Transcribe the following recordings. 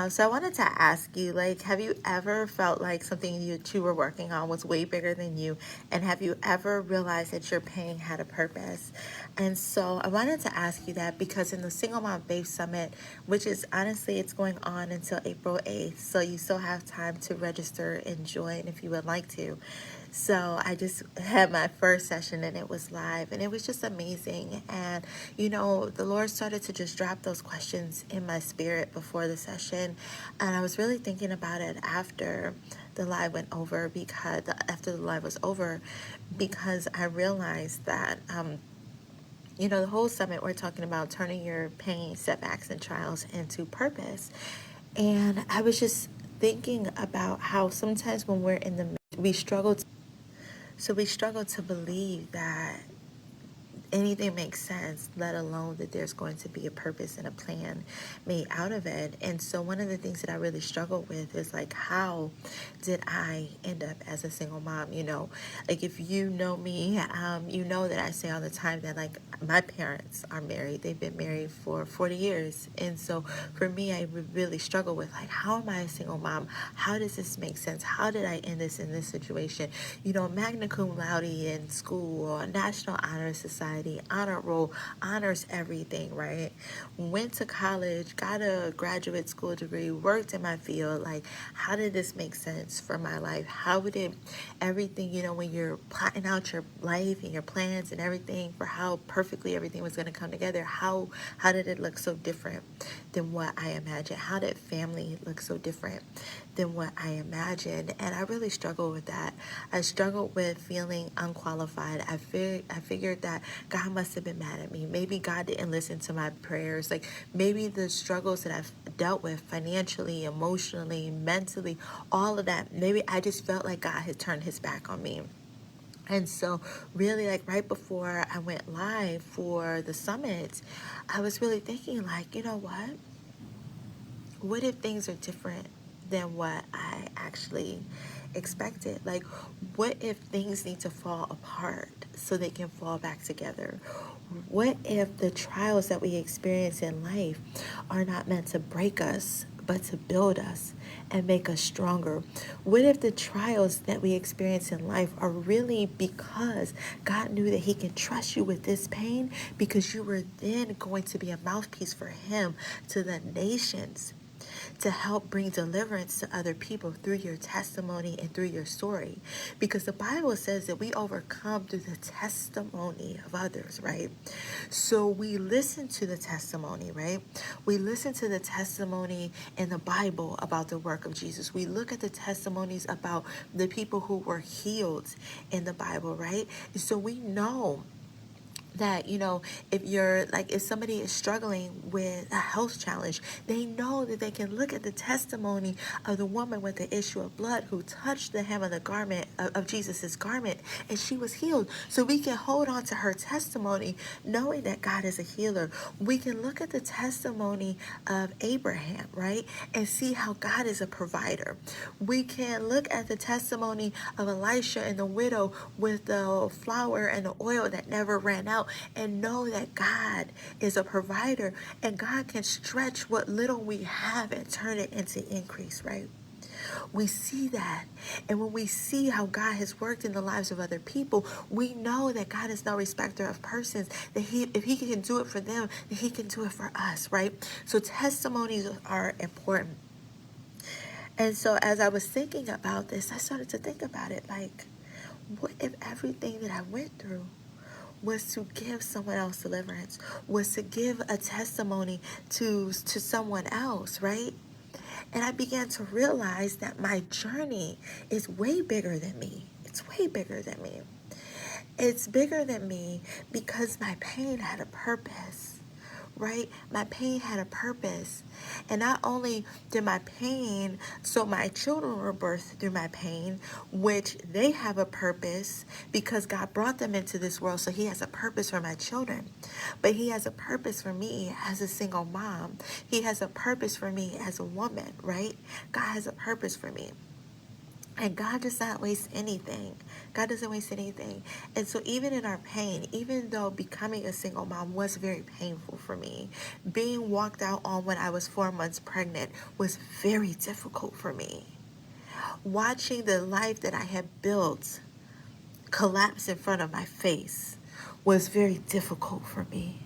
So I wanted to ask you, like, have you ever felt like something you were working on was way bigger than you? And have you ever realized that your pain had a purpose? And so I wanted to ask you that because in the Single Mom Faith Summit, which is honestly, it's going on until April 8th. So you still have time to register and join if you would like to. So I just had my first session and it was live and it was just amazing. And, the Lord started to just drop those questions in my spirit before the session. And I was really thinking about it after the live went over after the live was over, because I realized that, the whole summit, we're talking about turning your pain, setbacks, and trials into purpose. And I was just thinking about how sometimes when we're in the midst, we struggle to believe that anything makes sense, let alone that there's going to be a purpose and a plan made out of it. And so one of the things that I really struggle with is like, how did I end up as a single mom? Like if you know me, you know that I say all the time that like my parents are married. They've been married for 40 years. And so for me, I really struggle with like, how am I a single mom? How does this make sense? How did I end this in this situation? Magna cum laude in school, or National Honor Society, honor roll, honors everything, right? Went to college, got a graduate school degree, worked in my field. Like, how did this make sense for my life? How would it, everything, when you're plotting out your life and your plans and everything for how perfectly everything was going to come together, how did it look so different than what I imagined? How did family look so different than what I imagined? And I really struggled with that. I struggled with feeling unqualified. I figured that God must have been mad at me. Maybe God didn't listen to my prayers. Like maybe the struggles that I've dealt with financially, emotionally, mentally, all of that, maybe I just felt like God had turned his back on me. And so really, like right before I went live for the summit, I was really thinking like, you know what if things are different than what I actually expected? Like, what if things need to fall apart so they can fall back together? What if the trials that we experience in life are not meant to break us, but to build us and make us stronger? What if the trials that we experience in life are really because God knew that he can trust you with this pain, because you were then going to be a mouthpiece for him to the nations, to help bring deliverance to other people through your testimony and through your story? Because the Bible says that we overcome through the testimony of others, right? So we listen to the testimony, right? We listen to the testimony in the Bible about the work of Jesus. We look at the testimonies about the people who were healed in the Bible, right? So we know that if somebody is struggling with a health challenge, they know that they can look at the testimony of the woman with the issue of blood who touched the hem of the garment of Jesus's garment, and she was healed. So we can hold on to her testimony knowing that God is a healer. We can look at the testimony of Abraham, right, and see how God is a provider. We can look at the testimony of Elisha and the widow with the flour and the oil that never ran out, and know that God is a provider and God can stretch what little we have and turn it into increase, right? We see that. And when we see how God has worked in the lives of other people, we know that God is no respecter of persons, that if he can do it for them, then he can do it for us, right? So testimonies are important. And so as I was thinking about this, I started to think about it like, what if everything that I went through was to give someone else deliverance, was to give a testimony to someone else, right? And I began to realize that my journey is way bigger than me. It's way bigger than me. It's bigger than me because my pain had a purpose, right? My pain had a purpose. And not only did my pain, so my children were birthed through my pain, which they have a purpose because God brought them into this world. So he has a purpose for my children, but he has a purpose for me as a single mom. He has a purpose for me as a woman, right? God has a purpose for me. And God does not waste anything. God doesn't waste anything. And so even in our pain, even though becoming a single mom was very painful for me, being walked out on when I was 4 months pregnant was very difficult for me. Watching the life that I had built collapse in front of my face was very difficult for me.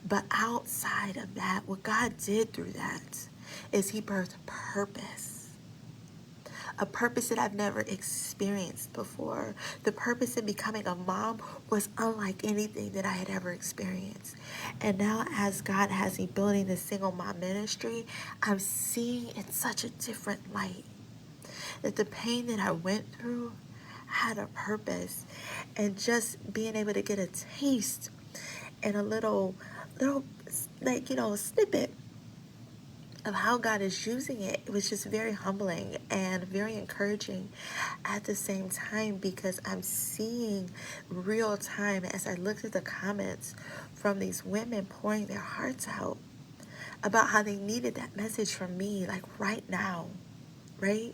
But outside of that, what God did through that is He birthed purpose. A purpose that I've never experienced before. The purpose in becoming a mom was unlike anything that I had ever experienced. And now as God has me building the single mom ministry, I'm seeing in such a different light that the pain that I went through had a purpose. And just being able to get a taste and a little like, snippet of how God is using it, it was just very humbling and very encouraging at the same time, because I'm seeing real time as I looked at the comments from these women pouring their hearts out about how they needed that message from me, like right now, right?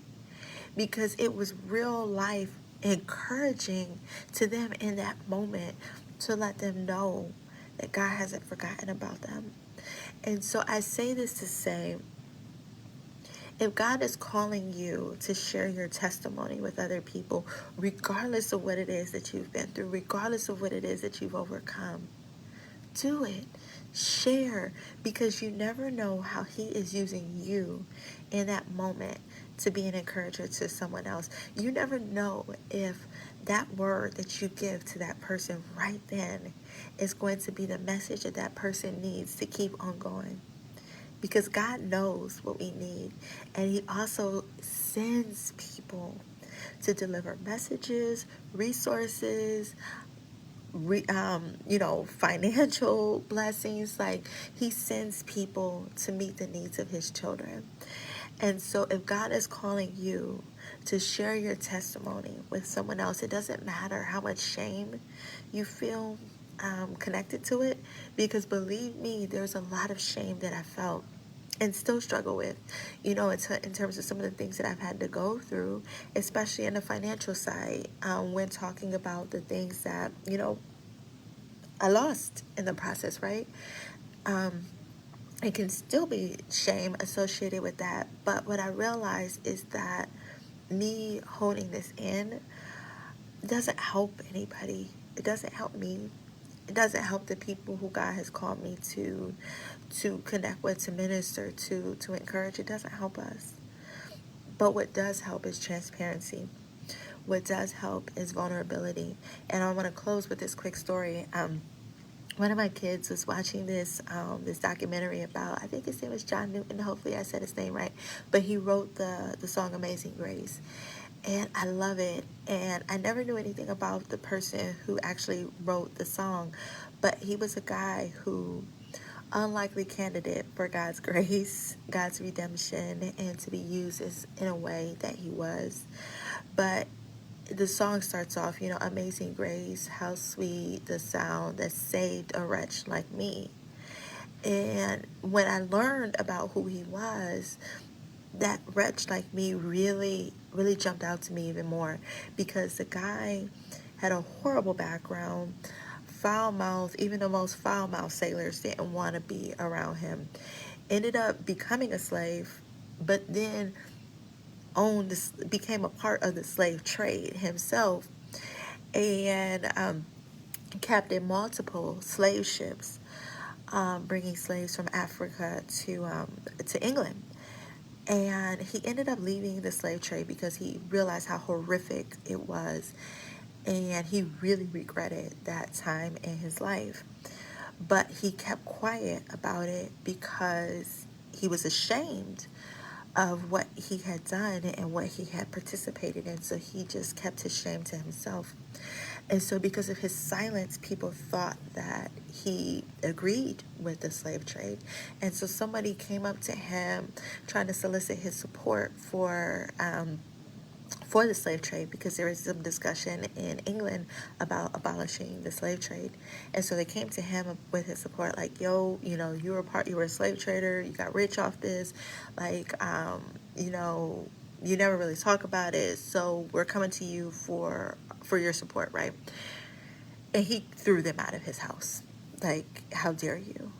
Because it was real life encouraging to them in that moment, to let them know that God hasn't forgotten about them. And so I say this to say, if God is calling you to share your testimony with other people, regardless of what it is that you've been through, regardless of what it is that you've overcome, do it. Share, because you never know how He is using you in that moment to be an encourager to someone else. You never know if that word that you give to that person right then is going to be the message that that person needs to keep on going. Because God knows what we need, and He also sends people to deliver messages, resources, financial blessings. Like, He sends people to meet the needs of His children. And so if God is calling you to share your testimony with someone else, it doesn't matter how much shame you feel connected to it, because believe me, there's a lot of shame that I felt and still struggle with, in terms of some of the things that I've had to go through, especially in the financial side, when talking about the things that, I lost in the process, right? Um, it can still be shame associated with that. But what I realized is that me holding this in doesn't help anybody. It doesn't help me. It doesn't help the people who God has called me to connect with, to minister to encourage. It doesn't help us. But what does help is transparency. What does help is vulnerability. And I want to close with this quick story. One of my kids was watching this documentary about, I think his name was John Newton. Hopefully I said his name right. But he wrote the song Amazing Grace. And I love it. And I never knew anything about the person who actually wrote the song. But he was a guy who, unlikely candidate for God's grace, God's redemption, and to be used in a way that he was. But the song starts off, Amazing Grace, how sweet the sound that saved a wretch like me. And when I learned about who he was, that wretch like me really, really jumped out to me even more, because the guy had a horrible background, foul mouth. Even the most foul mouthed sailors didn't want to be around him. Ended up becoming a slave, but then became a part of the slave trade himself, and captained multiple slave ships, bringing slaves from Africa to England. And he ended up leaving the slave trade because he realized how horrific it was. And he really regretted that time in his life. But he kept quiet about it because he was ashamed of what he had done and what he had participated in. So he just kept his shame to himself. And so because of his silence, people thought that he agreed with the slave trade. And so somebody came up to him trying to solicit his support for the slave trade, because there was some discussion in England about abolishing the slave trade. And so they came to him with his support, like, yo, you were a slave trader, you got rich off this, like, you never really talk about it, so we're coming to you for your support, right? And he threw them out of his house. Like, how dare you?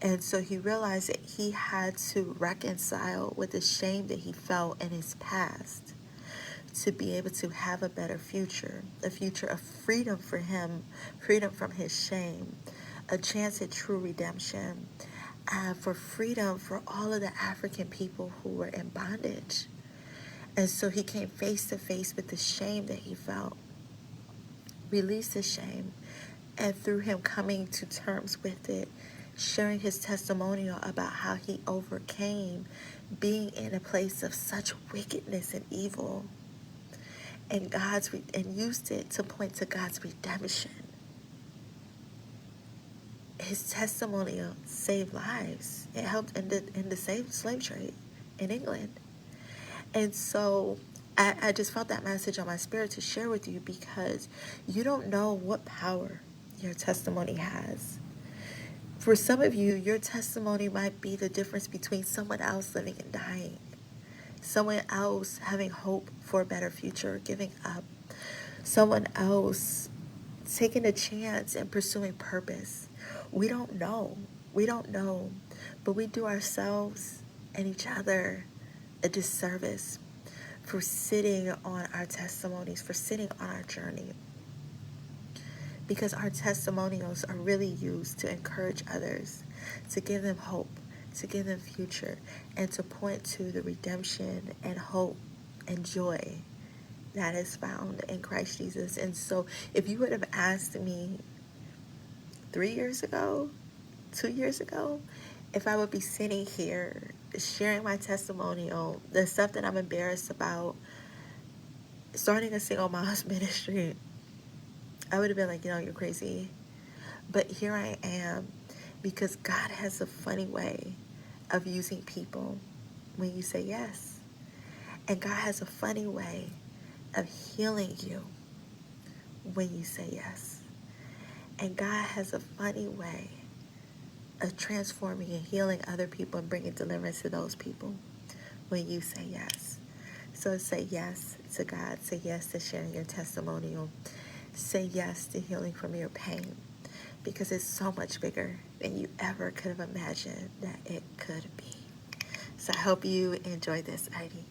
And so he realized that he had to reconcile with the shame that he felt in his past to be able to have a better future, a future of freedom for him, freedom from his shame, a chance at true redemption, for freedom for all of the African people who were in bondage. And so he came face to face with the shame that he felt, released the shame, and through him coming to terms with it, sharing his testimonial about how he overcame being in a place of such wickedness and evil, and and used it to point to God's redemption. His testimonial saved lives. It helped in the slave trade in England. And so I just felt that message on my spirit to share with you, because you don't know what power your testimony has. For some of you, your testimony might be the difference between someone else living and dying, someone else having hope for a better future, giving up, someone else taking a chance and pursuing purpose. We don't know. We don't know. But we do ourselves and each other a disservice for sitting on our testimonies, for sitting on our journey. Because our testimonials are really used to encourage others, to give them hope, to give them future, and to point to the redemption and hope and joy that is found in Christ Jesus. And so if you would have asked me 3 years ago, 2 years ago, if I would be sitting here sharing my testimonial, the stuff that I'm embarrassed about, starting a single mom's ministry, I would have been like, you're crazy. But here I am, because God has a funny way of using people when you say yes. And God has a funny way of healing you when you say yes. And God has a funny way of transforming and healing other people and bringing deliverance to those people when you say yes. So say yes to God. Say yes to sharing your testimonial. Say yes to healing from your pain, because it's so much bigger than you ever could have imagined that it could be. So I hope you enjoyed this, Heidi.